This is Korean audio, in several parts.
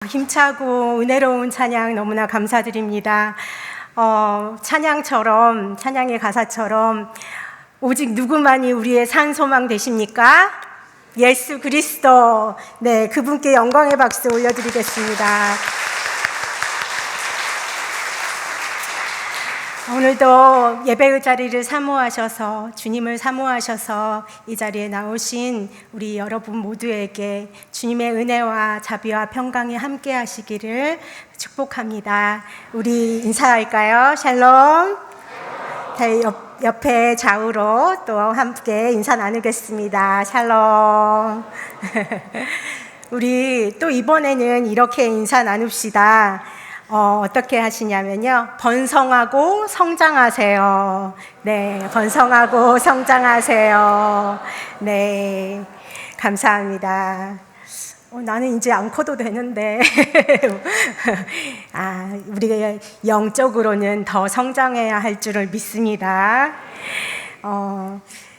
힘차고 은혜로운 찬양 너무나 감사드립니다. 찬양의 가사처럼 오직 누구만이 우리의 산 소망 되십니까? 예수 그리스도. 네, 그분께 영광의 박수 올려드리겠습니다. 오늘도 예배의 자리를 사모하셔서, 주님을 사모하셔서 이 자리에 나오신 우리 여러분 모두에게 주님의 은혜와 자비와 평강이 함께 하시기를 축복합니다. 우리 인사할까요? 샬롬. 옆에 좌우로 또 함께 인사 나누겠습니다. 샬롬. 우리 또 이번에는 이렇게 인사 나눕시다. 어떻게 하시냐면요. 번성하고 성장하세요. 네, 번성하고 성장하세요. 네, 감사합니다. 나는 이제 안 커도 되는데 우리가 영적으로는 더 성장해야 할 줄을 믿습니다.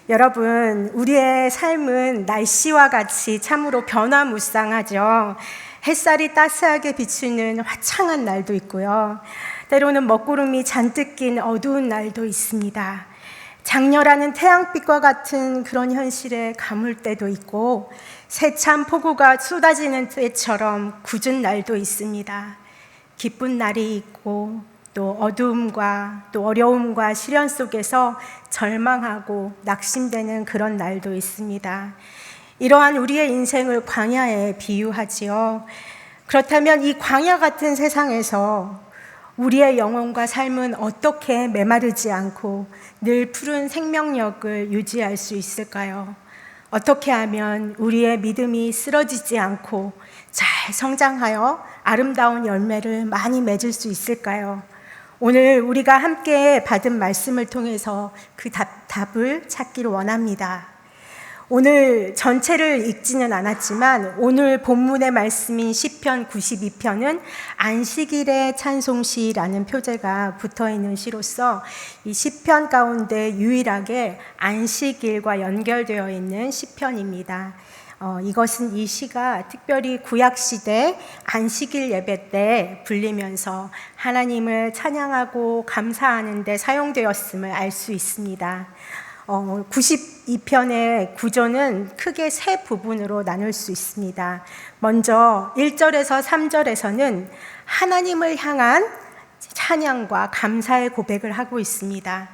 여러분, 우리의 삶은 날씨와 같이 참으로 변화무쌍하죠. 햇살이 따스하게 비추는 화창한 날도 있고요. 때로는 먹구름이 잔뜩 낀 어두운 날도 있습니다. 장렬하는 태양빛과 같은 그런 현실에 가물 때도 있고, 세찬 폭우가 쏟아지는 때처럼 굳은 날도 있습니다. 기쁜 날이 있고, 또 어두움과 또 어려움과 시련 속에서 절망하고 낙심되는 그런 날도 있습니다. 이러한 우리의 인생을 광야에 비유하지요. 그렇다면 이 광야 같은 세상에서 우리의 영혼과 삶은 어떻게 메마르지 않고 늘 푸른 생명력을 유지할 수 있을까요? 어떻게 하면 우리의 믿음이 쓰러지지 않고 잘 성장하여 아름다운 열매를 많이 맺을 수 있을까요? 오늘 우리가 함께 받은 말씀을 통해서 그 답을 찾기를 원합니다. 오늘 전체를 읽지는 않았지만 오늘 본문의 말씀인 시편 92편은 안식일의 찬송시라는 표제가 붙어있는 시로서 이 시편 가운데 유일하게 안식일과 연결되어 있는 시편입니다. 이것은 이 시가 특별히 구약시대 안식일 예배 때 불리면서 하나님을 찬양하고 감사하는 데 사용되었음을 알 수 있습니다. 92편의 구조는 크게 세 부분으로 나눌 수 있습니다. 먼저 1절에서 3절에서는 하나님을 향한 찬양과 감사의 고백을 하고 있습니다.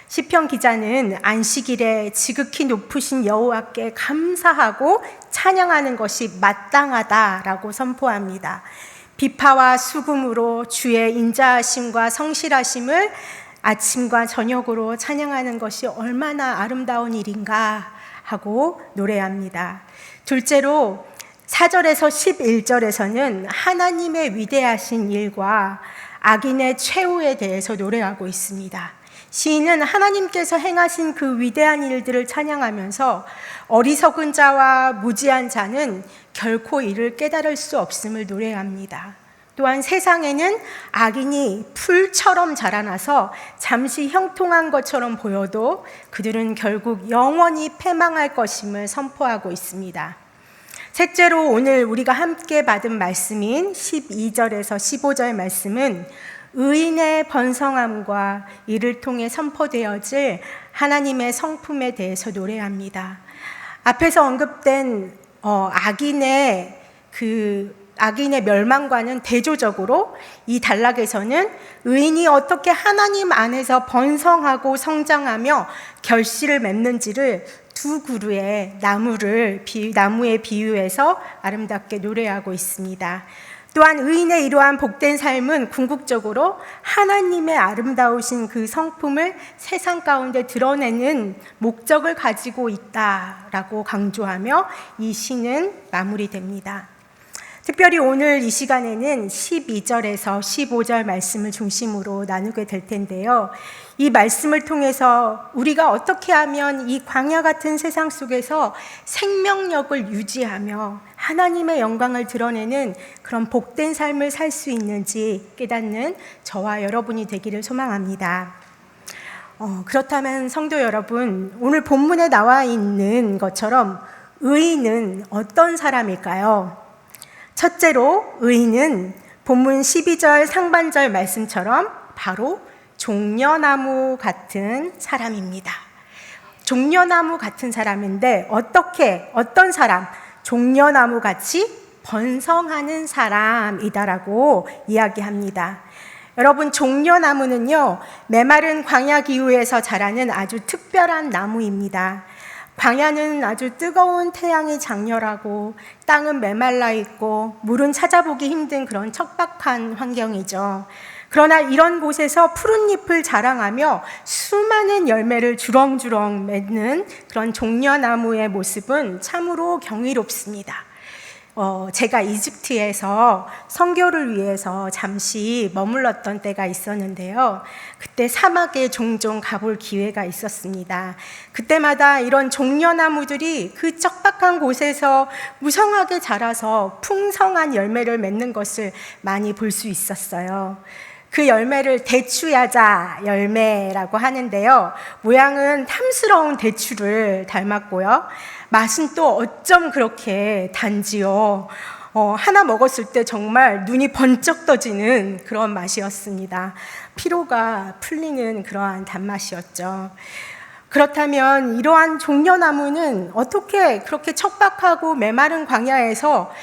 시편 기자는 안식일에 지극히 높으신 여호와께 감사하고 찬양하는 것이 마땅하다라고 선포합니다. 비파와 수금으로 주의 인자하심과 성실하심을 아침과 저녁으로 찬양하는 것이 얼마나 아름다운 일인가 하고 노래합니다. 둘째로 4절에서 11절에서는 하나님의 위대하신 일과 악인의 최후에 대해서 노래하고 있습니다. 시인은 하나님께서 행하신 그 위대한 일들을 찬양하면서 어리석은 자와 무지한 자는 결코 이를 깨달을 수 없음을 노래합니다. 또한 세상에는 악인이 풀처럼 자라나서 잠시 형통한 것처럼 보여도 그들은 결국 영원히 패망할 것임을 선포하고 있습니다. 셋째로 오늘 우리가 함께 받은 말씀인 12절에서 15절 말씀은 의인의 번성함과 이를 통해 선포되어질 하나님의 성품에 대해서 노래합니다. 앞에서 언급된 악인의 멸망과는 대조적으로 이 단락에서는 의인이 어떻게 하나님 안에서 번성하고 성장하며 결실을 맺는지를 두 그루의 나무에 비유해서 아름답게 노래하고 있습니다. 또한 의인의 이러한 복된 삶은 궁극적으로 하나님의 아름다우신 그 성품을 세상 가운데 드러내는 목적을 가지고 있다라고 강조하며 이 시는 마무리됩니다. 특별히 오늘 이 시간에는 12절에서 15절 말씀을 중심으로 나누게 될 텐데요. 이 말씀을 통해서 우리가 어떻게 하면 이 광야 같은 세상 속에서 생명력을 유지하며 하나님의 영광을 드러내는 그런 복된 삶을 살 수 있는지 깨닫는 저와 여러분이 되기를 소망합니다. 그렇다면 성도 여러분, 오늘 본문에 나와 있는 것처럼 의인은 어떤 사람일까요? 첫째로 의인은 본문 12절 상반절 말씀처럼 바로 종려나무 같은 사람입니다. 종려나무 같은 사람인데 어떤 사람? 종려나무 같이 번성하는 사람이다라고 이야기합니다. 여러분, 종려나무는요, 메마른 광야 기후에서 자라는 아주 특별한 나무입니다. 광야는 아주 뜨거운 태양이 장렬하고 땅은 메말라 있고 물은 찾아보기 힘든 그런 척박한 환경이죠. 그러나 이런 곳에서 푸른 잎을 자랑하며 수많은 열매를 주렁주렁 맺는 그런 종려나무의 모습은 참으로 경이롭습니다. 제가 이집트에서 선교를 위해서 잠시 머물렀던 때가 있었는데요. 그때 사막에 종종 가볼 기회가 있었습니다. 그때마다 이런 종려나무들이 그 척박한 곳에서 무성하게 자라서 풍성한 열매를 맺는 것을 많이 볼 수 있었어요. 그 열매를 대추야자 열매라고 하는데요. 모양은 탐스러운 대추를 닮았고요. 맛은 또 어쩜 그렇게 단지요. 하나 먹었을 때 정말 눈이 번쩍 떠지는 그런 맛이었습니다. 피로가 풀리는 그러한 단맛이었죠. 그렇다면 이러한 종려나무는 어떻게 그렇게 척박하고 메마른 광야에서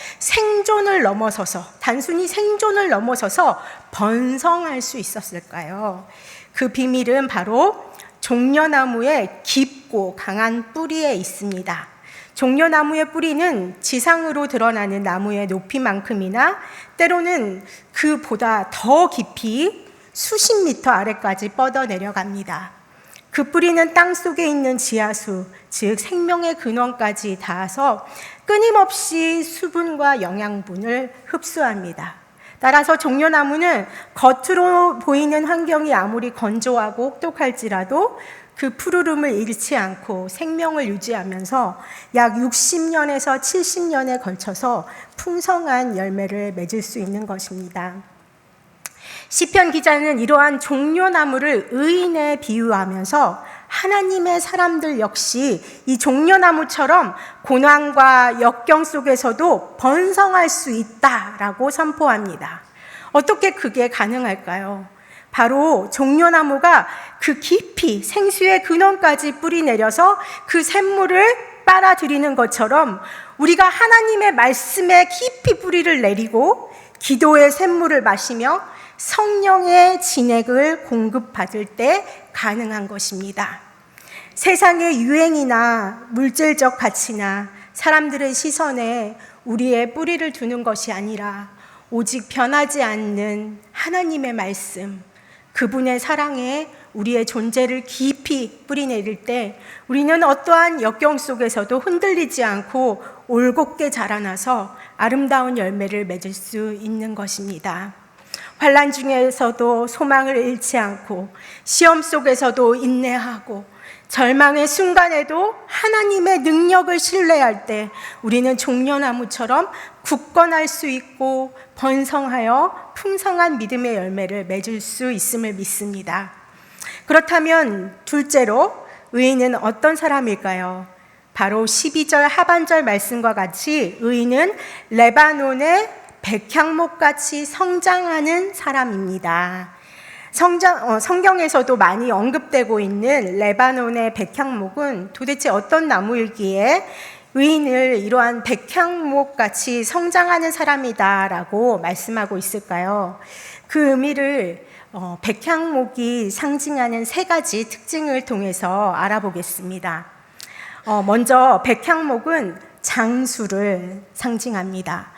단순히 생존을 넘어서서 번성할 수 있었을까요? 그 비밀은 바로 종려나무의 깊고 강한 뿌리에 있습니다. 종려나무의 뿌리는 지상으로 드러나는 나무의 높이만큼이나 때로는 그보다 더 깊이 수십 미터 아래까지 뻗어 내려갑니다. 그 뿌리는 땅 속에 있는 지하수, 즉 생명의 근원까지 닿아서 끊임없이 수분과 영양분을 흡수합니다. 따라서 종려나무는 겉으로 보이는 환경이 아무리 건조하고 혹독할지라도 그 푸르름을 잃지 않고 생명을 유지하면서 약 60년에서 70년에 걸쳐서 풍성한 열매를 맺을 수 있는 것입니다. 시편 기자는 이러한 종려나무를 의인에 비유하면서 하나님의 사람들 역시 이 종려나무처럼 고난과 역경 속에서도 번성할 수 있다라고 선포합니다. 어떻게 그게 가능할까요? 바로 종려나무가 그 깊이 생수의 근원까지 뿌리 내려서 그 샘물을 빨아들이는 것처럼 우리가 하나님의 말씀에 깊이 뿌리를 내리고 기도의 샘물을 마시며 성령의 진액을 공급받을 때 가능한 것입니다. 세상의 유행이나 물질적 가치나 사람들의 시선에 우리의 뿌리를 두는 것이 아니라 오직 변하지 않는 하나님의 말씀, 그분의 사랑에 우리의 존재를 깊이 뿌리내릴 때 우리는 어떠한 역경 속에서도 흔들리지 않고 올곧게 자라나서 아름다운 열매를 맺을 수 있는 것입니다. 환난 중에서도 소망을 잃지 않고 시험 속에서도 인내하고 절망의 순간에도 하나님의 능력을 신뢰할 때 우리는 종려나무처럼 굳건할 수 있고 번성하여 풍성한 믿음의 열매를 맺을 수 있음을 믿습니다. 그렇다면 둘째로 의인은 어떤 사람일까요? 바로 12절 하반절 말씀과 같이 의인은 레바논의 백향목같이 성장하는 사람입니다. 성경에서도 많이 언급되고 있는 레바논의 백향목은 도대체 어떤 나무일기에 의인을 이러한 백향목같이 성장하는 사람이다라고 말씀하고 있을까요? 그 의미를 백향목이 상징하는 세 가지 특징을 통해서 알아보겠습니다. 먼저 백향목은 장수를 상징합니다.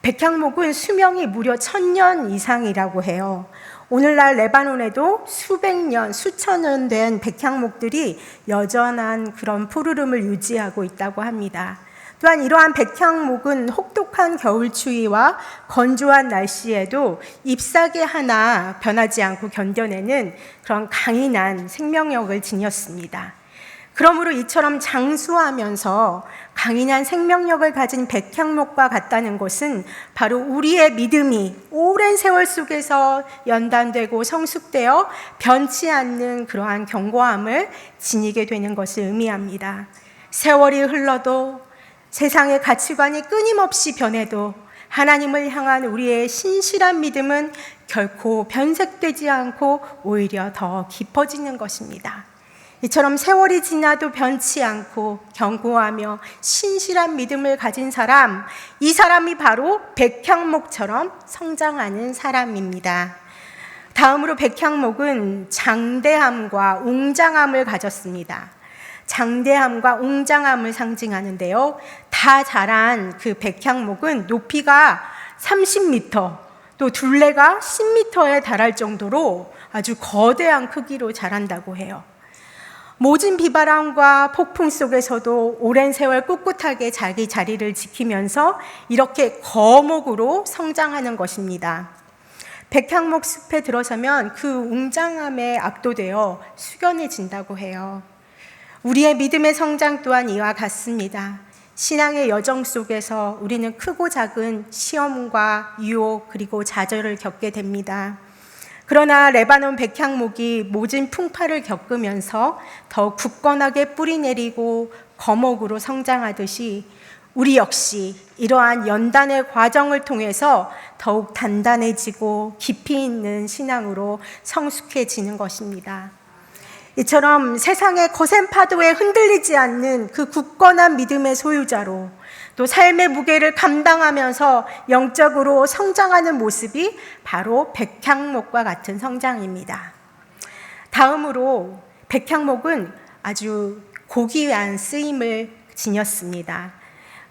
백향목은 수명이 무려 1000년 이상이라고 해요. 오늘날 레바논에도 수백 년, 수천 년 된 백향목들이 여전한 그런 푸르름을 유지하고 있다고 합니다. 또한 이러한 백향목은 혹독한 겨울 추위와 건조한 날씨에도 잎사귀 하나 변하지 않고 견뎌내는 그런 강인한 생명력을 지녔습니다. 그러므로 이처럼 장수하면서 강인한 생명력을 가진 백향목과 같다는 것은 바로 우리의 믿음이 오랜 세월 속에서 연단되고 성숙되어 변치 않는 그러한 견고함을 지니게 되는 것을 의미합니다. 세월이 흘러도 세상의 가치관이 끊임없이 변해도 하나님을 향한 우리의 신실한 믿음은 결코 변색되지 않고 오히려 더 깊어지는 것입니다. 이처럼 세월이 지나도 변치 않고 견고하며 신실한 믿음을 가진 사람, 이 사람이 바로 백향목처럼 성장하는 사람입니다. 다음으로 백향목은 장대함과 웅장함을 가졌습니다. 장대함과 웅장함을 상징하는데요. 다 자란 그 백향목은 높이가 30m, 또 둘레가 10m에 달할 정도로 아주 거대한 크기로 자란다고 해요. 모진 비바람과 폭풍 속에서도 오랜 세월 꿋꿋하게 자기 자리를 지키면서 이렇게 거목으로 성장하는 것입니다. 백향목 숲에 들어서면 그 웅장함에 압도되어 숙연해진다고 해요. 우리의 믿음의 성장 또한 이와 같습니다. 신앙의 여정 속에서 우리는 크고 작은 시험과 유혹 그리고 좌절을 겪게 됩니다. 그러나 레바논 백향목이 모진 풍파를 겪으면서 더욱 굳건하게 뿌리내리고 거목으로 성장하듯이 우리 역시 이러한 연단의 과정을 통해서 더욱 단단해지고 깊이 있는 신앙으로 성숙해지는 것입니다. 이처럼 세상의 거센 파도에 흔들리지 않는 그 굳건한 믿음의 소유자로 또 삶의 무게를 감당하면서 영적으로 성장하는 모습이 바로 백향목과 같은 성장입니다. 다음으로 백향목은 아주 고귀한 쓰임을 지녔습니다.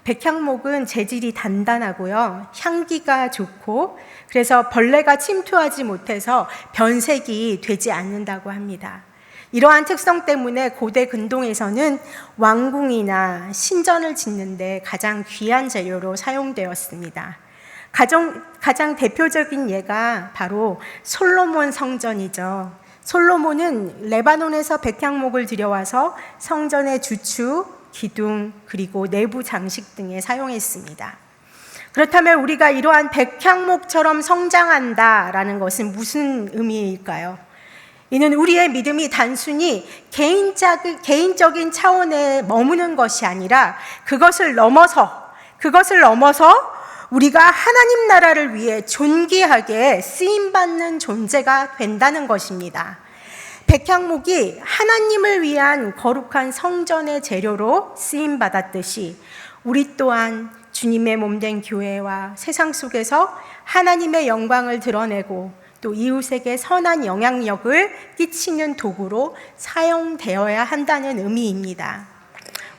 백향목은 재질이 단단하고요, 향기가 좋고 그래서 벌레가 침투하지 못해서 변색이 되지 않는다고 합니다. 이러한 특성 때문에 고대 근동에서는 왕궁이나 신전을 짓는데 가장 귀한 재료로 사용되었습니다. 가장 대표적인 예가 바로 솔로몬 성전이죠. 솔로몬은 레바논에서 백향목을 들여와서 성전의 주추, 기둥, 그리고 내부 장식 등에 사용했습니다. 그렇다면 우리가 이러한 백향목처럼 성장한다라는 것은 무슨 의미일까요? 이는 우리의 믿음이 단순히 개인적인 차원에 머무는 것이 아니라 그것을 넘어서 우리가 하나님 나라를 위해 존귀하게 쓰임받는 존재가 된다는 것입니다. 백향목이 하나님을 위한 거룩한 성전의 재료로 쓰임받았듯이 우리 또한 주님의 몸된 교회와 세상 속에서 하나님의 영광을 드러내고 또 이웃에게 선한 영향력을 끼치는 도구로 사용되어야 한다는 의미입니다.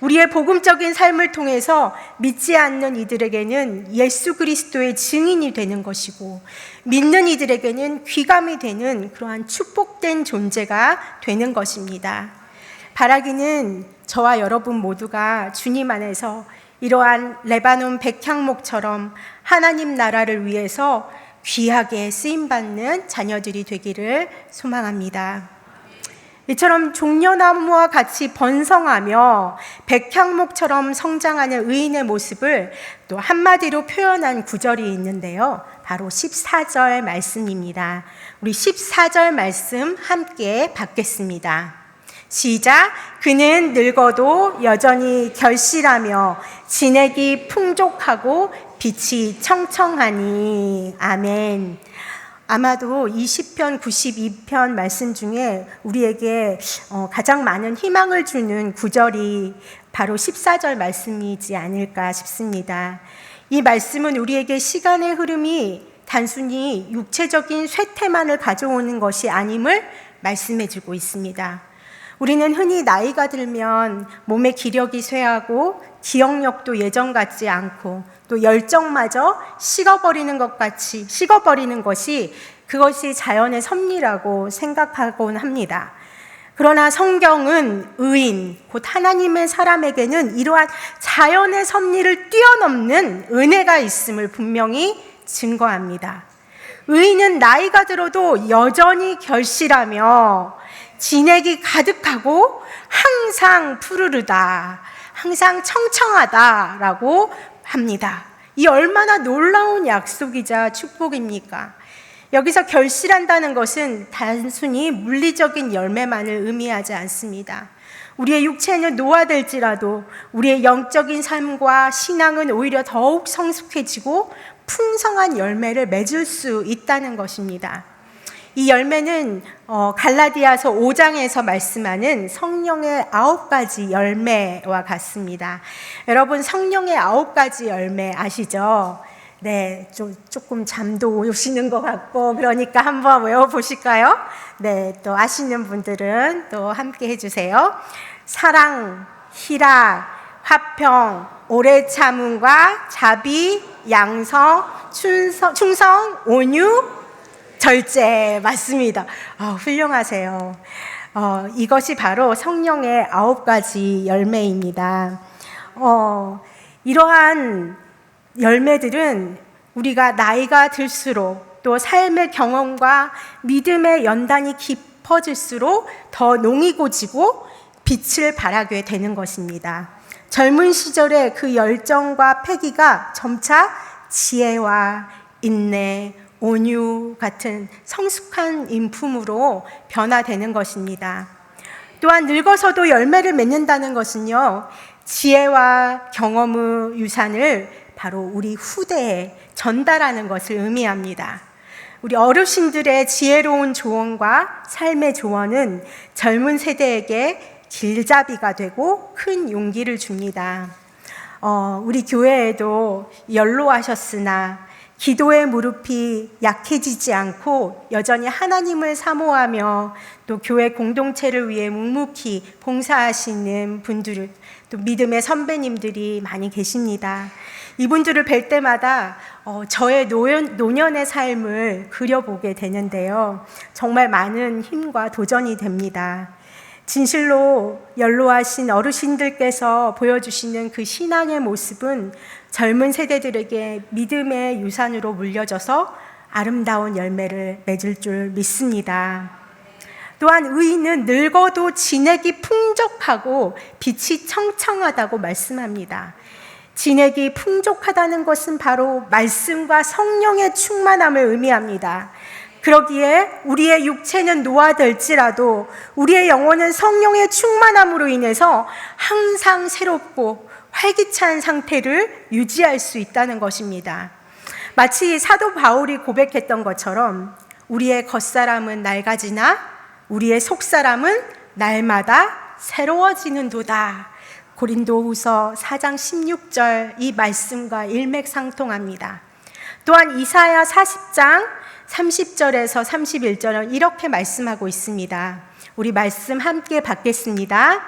우리의 복음적인 삶을 통해서 믿지 않는 이들에게는 예수 그리스도의 증인이 되는 것이고 믿는 이들에게는 귀감이 되는 그러한 축복된 존재가 되는 것입니다. 바라기는 저와 여러분 모두가 주님 안에서 이러한 레바논 백향목처럼 하나님 나라를 위해서 귀하게 쓰임받는 자녀들이 되기를 소망합니다. 이처럼 종려나무와 같이 번성하며 백향목처럼 성장하는 의인의 모습을 또 한마디로 표현한 구절이 있는데요. 바로 14절 말씀입니다. 우리 14절 말씀 함께 받겠습니다. 시작. 그는 늙어도 여전히 결실하며 진액이 풍족하고 빛이 청청하니. 아멘. 아마도 이 시편 92편 말씀 중에 우리에게 가장 많은 희망을 주는 구절이 바로 14절 말씀이지 않을까 싶습니다. 이 말씀은 우리에게 시간의 흐름이 단순히 육체적인 쇠퇴만을 가져오는 것이 아님을 말씀해주고 있습니다. 우리는 흔히 나이가 들면 몸의 기력이 쇠하고 기억력도 예전 같지 않고 또 열정마저 식어버리는 것이 그것이 자연의 섭리라고 생각하곤 합니다. 그러나 성경은 의인, 곧 하나님의 사람에게는 이러한 자연의 섭리를 뛰어넘는 은혜가 있음을 분명히 증거합니다. 의인은 나이가 들어도 여전히 결실하며 진액이 가득하고 항상 푸르르다, 항상 청청하다라고 합니다. 이 얼마나 놀라운 약속이자 축복입니까? 여기서 결실한다는 것은 단순히 물리적인 열매만을 의미하지 않습니다. 우리의 육체는 노화될지라도 우리의 영적인 삶과 신앙은 오히려 더욱 성숙해지고 풍성한 열매를 맺을 수 있다는 것입니다. 이 열매는 갈라디아서 5장에서 말씀하는 성령의 9가지 열매와 같습니다. 여러분, 성령의 9가지 열매 아시죠? 네, 조금 잠도 오시는 것 같고 그러니까 한번 외워보실까요? 네, 또 아시는 분들은 또 함께 해주세요. 사랑, 희락, 화평, 오래 참음과 자비, 양성, 충성, 온유, 절제. 맞습니다. 훌륭하세요. 이것이 바로 성령의 9가지 열매입니다. 이러한 열매들은 우리가 나이가 들수록 또 삶의 경험과 믿음의 연단이 깊어질수록 더 농이고지고 빛을 발하게 되는 것입니다. 젊은 시절의 그 열정과 패기가 점차 지혜와 인내, 온유 같은 성숙한 인품으로 변화되는 것입니다. 또한 늙어서도 열매를 맺는다는 것은요, 지혜와 경험의 유산을 바로 우리 후대에 전달하는 것을 의미합니다. 우리 어르신들의 지혜로운 조언과 삶의 조언은 젊은 세대에게 길잡이가 되고 큰 용기를 줍니다. 우리 교회에도 연로하셨으나 기도의 무릎이 약해지지 않고 여전히 하나님을 사모하며 또 교회 공동체를 위해 묵묵히 봉사하시는 분들, 또 믿음의 선배님들이 많이 계십니다. 이분들을 뵐 때마다 저의 노년의 삶을 그려보게 되는데요. 정말 많은 힘과 도전이 됩니다. 진실로 연로하신 어르신들께서 보여주시는 그 신앙의 모습은 젊은 세대들에게 믿음의 유산으로 물려져서 아름다운 열매를 맺을 줄 믿습니다. 또한 의인은 늙어도 진액이 풍족하고 빛이 청청하다고 말씀합니다. 진액이 풍족하다는 것은 바로 말씀과 성령의 충만함을 의미합니다. 그러기에 우리의 육체는 노화될지라도 우리의 영혼은 성령의 충만함으로 인해서 항상 새롭고 활기찬 상태를 유지할 수 있다는 것입니다. 마치 사도 바울이 고백했던 것처럼 우리의 겉사람은 낡아지나 우리의 속사람은 날마다 새로워지는도다. 고린도후서 4장 16절 이 말씀과 일맥상통합니다. 또한 이사야 40장 30절에서 31절은 이렇게 말씀하고 있습니다. 우리 말씀 함께 받겠습니다.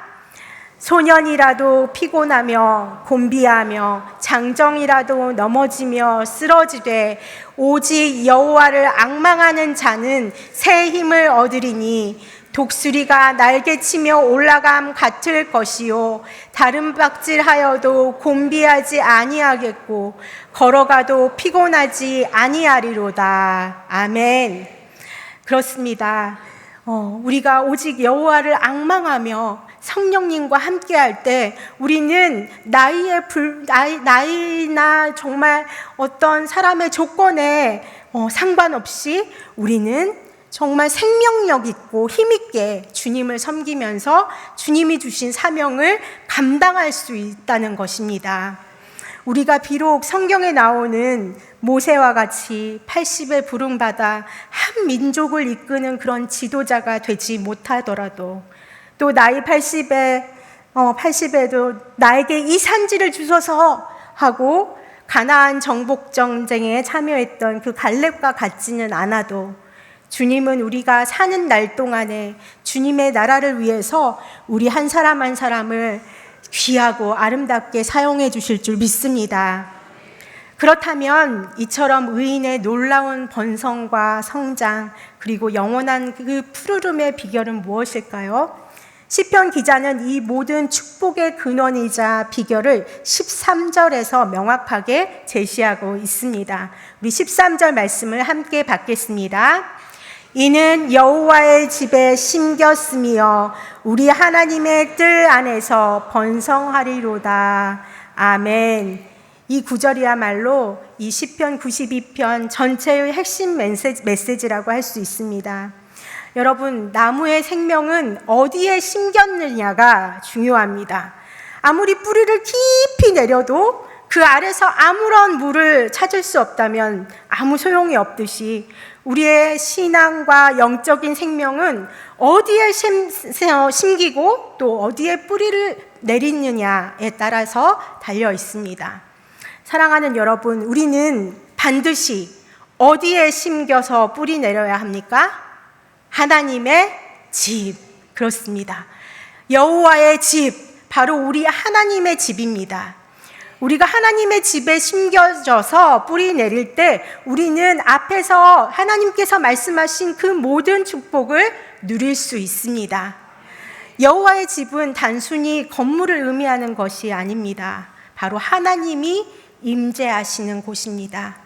소년이라도 피곤하며 곤비하며 장정이라도 넘어지며 쓰러지되 오직 여호와를 앙망하는 자는 새 힘을 얻으리니 독수리가 날개치며 올라감 같을 것이요 다른 박질하여도 곤비하지 아니하겠고 걸어가도 피곤하지 아니하리로다. 아멘. 그렇습니다. 우리가 오직 여호와를 앙망하며 성령님과 함께할 때 우리는 나이나 정말 어떤 사람의 조건에 상관없이 우리는 정말 생명력 있고 힘있게 주님을 섬기면서 주님이 주신 사명을 감당할 수 있다는 것입니다. 우리가 비록 성경에 나오는 모세와 같이 80에 부름받아 한 민족을 이끄는 그런 지도자가 되지 못하더라도 또 나이 80에도 나에게 이 산지를 주소서 하고 가나안 정복 전쟁에 참여했던 그 갈렙과 같지는 않아도 주님은 우리가 사는 날 동안에 주님의 나라를 위해서 우리 한 사람 한 사람을 귀하고 아름답게 사용해 주실 줄 믿습니다. 그렇다면 이처럼 의인의 놀라운 번성과 성장 그리고 영원한 그 푸르름의 비결은 무엇일까요? 시편 기자는 이 모든 축복의 근원이자 비결을 13절에서 명확하게 제시하고 있습니다. 우리 13절 말씀을 함께 받겠습니다. 이는 여호와의 집에 심겼으며 우리 하나님의 뜰 안에서 번성하리로다. 아멘. 이 구절이야말로 이 시편 92편 전체의 핵심 메시지라고 할 수 있습니다. 여러분, 나무의 생명은 어디에 심겼느냐가 중요합니다. 아무리 뿌리를 깊이 내려도 그 아래서 아무런 물을 찾을 수 없다면 아무 소용이 없듯이 우리의 신앙과 영적인 생명은 어디에 심기고 또 어디에 뿌리를 내리느냐에 따라서 달려 있습니다. 사랑하는 여러분, 우리는 반드시 어디에 심겨서 뿌리 내려야 합니까? 하나님의 집, 그렇습니다. 여호와의 집, 바로 우리 하나님의 집입니다. 우리가 하나님의 집에 심겨져서 뿌리 내릴 때 우리는 앞에서 하나님께서 말씀하신 그 모든 축복을 누릴 수 있습니다. 여호와의 집은 단순히 건물을 의미하는 것이 아닙니다. 바로 하나님이 임재하시는 곳입니다.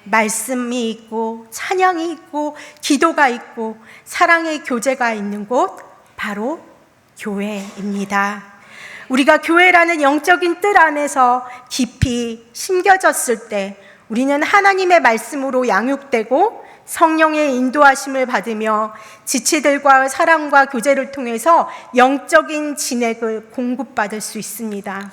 말씀이 있고 찬양이 있고 기도가 있고 사랑의 교제가 있는 곳, 바로 교회입니다. 우리가 교회라는 영적인 뜰 안에서 깊이 심겨졌을 때 우리는 하나님의 말씀으로 양육되고 성령의 인도하심을 받으며 지체들과의 사랑과 교제를 통해서 영적인 진액을 공급받을 수 있습니다.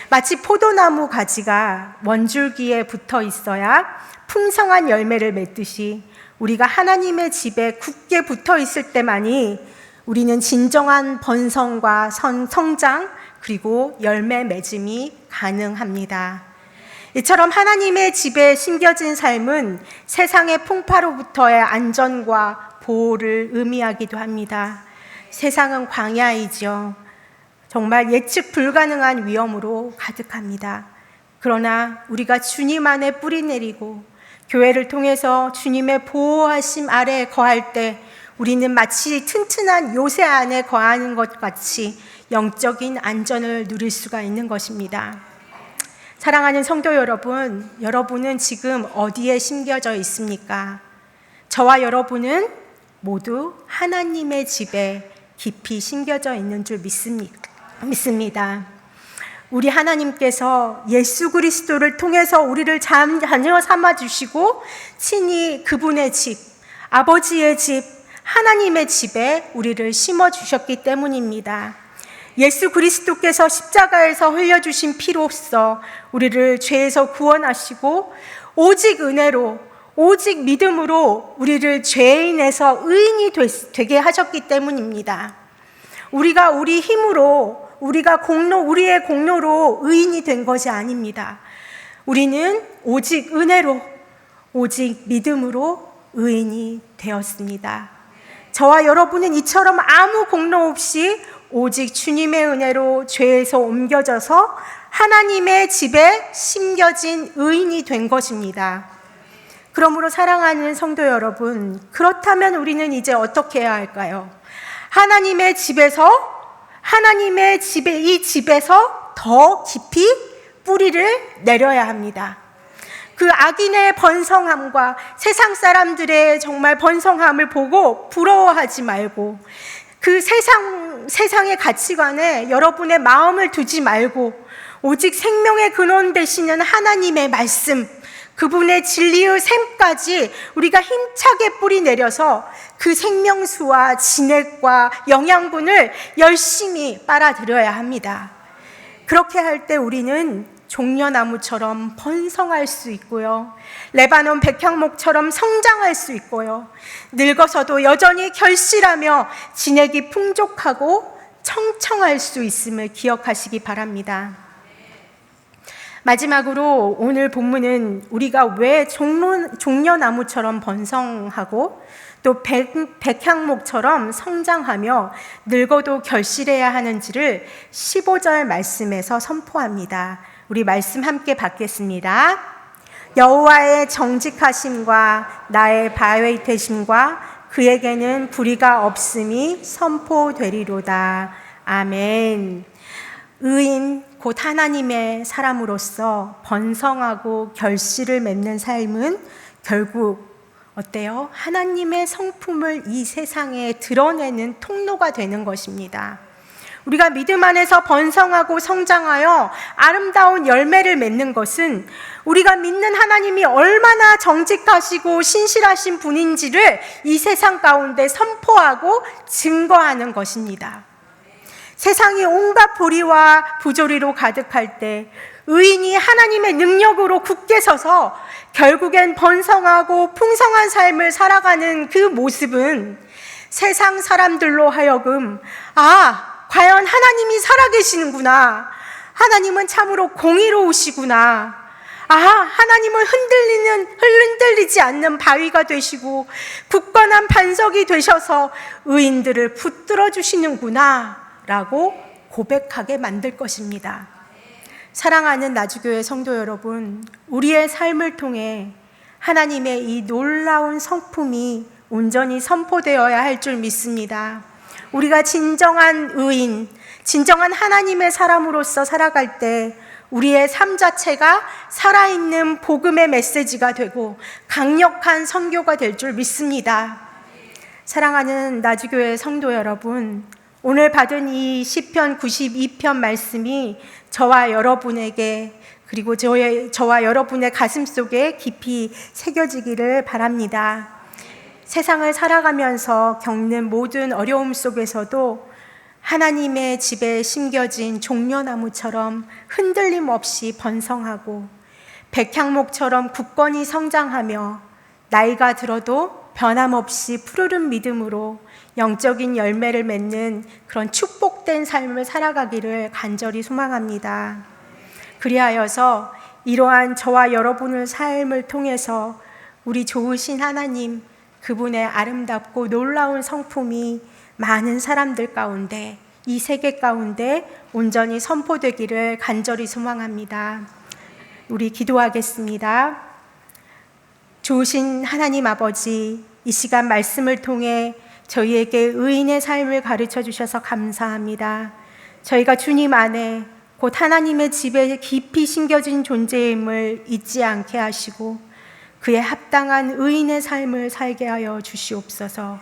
마치 포도나무 가지가 원줄기에 붙어 있어야 풍성한 열매를 맺듯이 우리가 하나님의 집에 굳게 붙어 있을 때만이 우리는 진정한 번성과 성장 그리고 열매 맺음이 가능합니다. 이처럼 하나님의 집에 심겨진 삶은 세상의 풍파로부터의 안전과 보호를 의미하기도 합니다. 세상은 광야이죠. 정말 예측 불가능한 위험으로 가득합니다. 그러나 우리가 주님 안에 뿌리 내리고 교회를 통해서 주님의 보호하심 아래에 거할 때 우리는 마치 튼튼한 요새 안에 거하는 것 같이 영적인 안전을 누릴 수가 있는 것입니다. 사랑하는 성도 여러분, 여러분은 지금 어디에 심겨져 있습니까? 저와 여러분은 모두 하나님의 집에 깊이 심겨져 있는 줄 믿습니다. 우리 하나님께서 예수 그리스도를 통해서 우리를 자녀 삼아 주시고 친히 그분의 집, 아버지의 집, 하나님의 집에 우리를 심어 주셨기 때문입니다. 예수 그리스도께서 십자가에서 흘려주신 피로써 우리를 죄에서 구원하시고 오직 은혜로, 오직 믿음으로 우리를 죄인에서 의인이 되게 하셨기 때문입니다. 우리가 우리 힘으로, 우리의 공로로 의인이 된 것이 아닙니다. 우리는 오직 은혜로, 오직 믿음으로 의인이 되었습니다. 저와 여러분은 이처럼 아무 공로 없이 오직 주님의 은혜로 죄에서 옮겨져서 하나님의 집에 심겨진 의인이 된 것입니다. 그러므로 사랑하는 성도 여러분, 그렇다면 우리는 이제 어떻게 해야 할까요? 하나님의 집에, 이 집에서 더 깊이 뿌리를 내려야 합니다. 그 악인의 번성함과 세상 사람들의 정말 번성함을 보고 부러워하지 말고 그 세상의 가치관에 여러분의 마음을 두지 말고 오직 생명의 근원 되시는 하나님의 말씀, 그분의 진리의 샘까지 우리가 힘차게 뿌리 내려서 그 생명수와 진액과 영양분을 열심히 빨아들여야 합니다. 그렇게 할 때 우리는 종려나무처럼 번성할 수 있고요. 레바논 백향목처럼 성장할 수 있고요. 늙어서도 여전히 결실하며 진액이 풍족하고 청청할 수 있음을 기억하시기 바랍니다. 마지막으로 오늘 본문은 우리가 왜 종려나무처럼 번성하고 또 백향목처럼 성장하며 늙어도 결실해야 하는지를 15절 말씀에서 선포합니다. 우리 말씀 함께 받겠습니다. 여호와의 정직하심과 나의 바위 되심과 그에게는 불의가 없음이 선포되리로다. 아멘. 의인 곧 하나님의 사람으로서 번성하고 결실을 맺는 삶은 결국 어때요? 하나님의 성품을 이 세상에 드러내는 통로가 되는 것입니다. 우리가 믿음 안에서 번성하고 성장하여 아름다운 열매를 맺는 것은 우리가 믿는 하나님이 얼마나 정직하시고 신실하신 분인지를 이 세상 가운데 선포하고 증거하는 것입니다. 세상이 온갖 불의와 부조리로 가득할 때 의인이 하나님의 능력으로 굳게 서서 결국엔 번성하고 풍성한 삶을 살아가는 그 모습은 세상 사람들로 하여금 과연 하나님이 살아계시는구나, 하나님은 참으로 공의로우시구나, 하나님은 흔들리지 않는 바위가 되시고 굳건한 반석이 되셔서 의인들을 붙들어 주시는구나 라고 고백하게 만들 것입니다. 사랑하는 나주교회 성도 여러분, 우리의 삶을 통해 하나님의 이 놀라운 성품이 온전히 선포되어야 할 줄 믿습니다. 우리가 진정한 의인, 진정한 하나님의 사람으로서 살아갈 때 우리의 삶 자체가 살아있는 복음의 메시지가 되고 강력한 선교가 될 줄 믿습니다. 사랑하는 나주교회 성도 여러분, 오늘 받은 이 시편 92편 말씀이 저와 여러분에게, 그리고 저와 여러분의 가슴 속에 깊이 새겨지기를 바랍니다. 세상을 살아가면서 겪는 모든 어려움 속에서도 하나님의 집에 심겨진 종려나무처럼 흔들림 없이 번성하고 백향목처럼 굳건히 성장하며 나이가 들어도 변함없이 푸르른 믿음으로 영적인 열매를 맺는 그런 축복된 삶을 살아가기를 간절히 소망합니다. 그리하여서 이러한 저와 여러분의 삶을 통해서 우리 좋으신 하나님, 그분의 아름답고 놀라운 성품이 많은 사람들 가운데, 이 세계 가운데 온전히 선포되기를 간절히 소망합니다. 우리 기도하겠습니다. 좋으신 하나님 아버지, 이 시간 말씀을 통해 저희에게 의인의 삶을 가르쳐 주셔서 감사합니다. 저희가 주님 안에 곧 하나님의 집에 깊이 심겨진 존재임을 잊지 않게 하시고 그에 합당한 의인의 삶을 살게 하여 주시옵소서.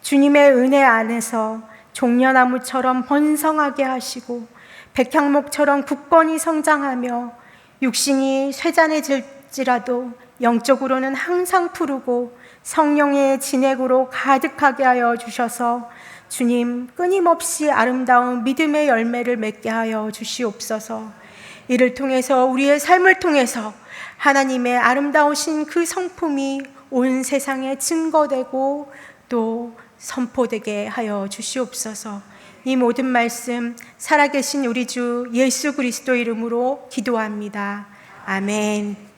주님의 은혜 안에서 종려나무처럼 번성하게 하시고 백향목처럼 굳건히 성장하며 육신이 쇠잔해질지라도 영적으로는 항상 푸르고 성령의 진액으로 가득하게 하여 주셔서 주님, 끊임없이 아름다운 믿음의 열매를 맺게 하여 주시옵소서. 이를 통해서 우리의 삶을 통해서 하나님의 아름다우신 그 성품이 온 세상에 증거되고 또 선포되게 하여 주시옵소서. 이 모든 말씀 살아계신 우리 주 예수 그리스도 이름으로 기도합니다. 아멘.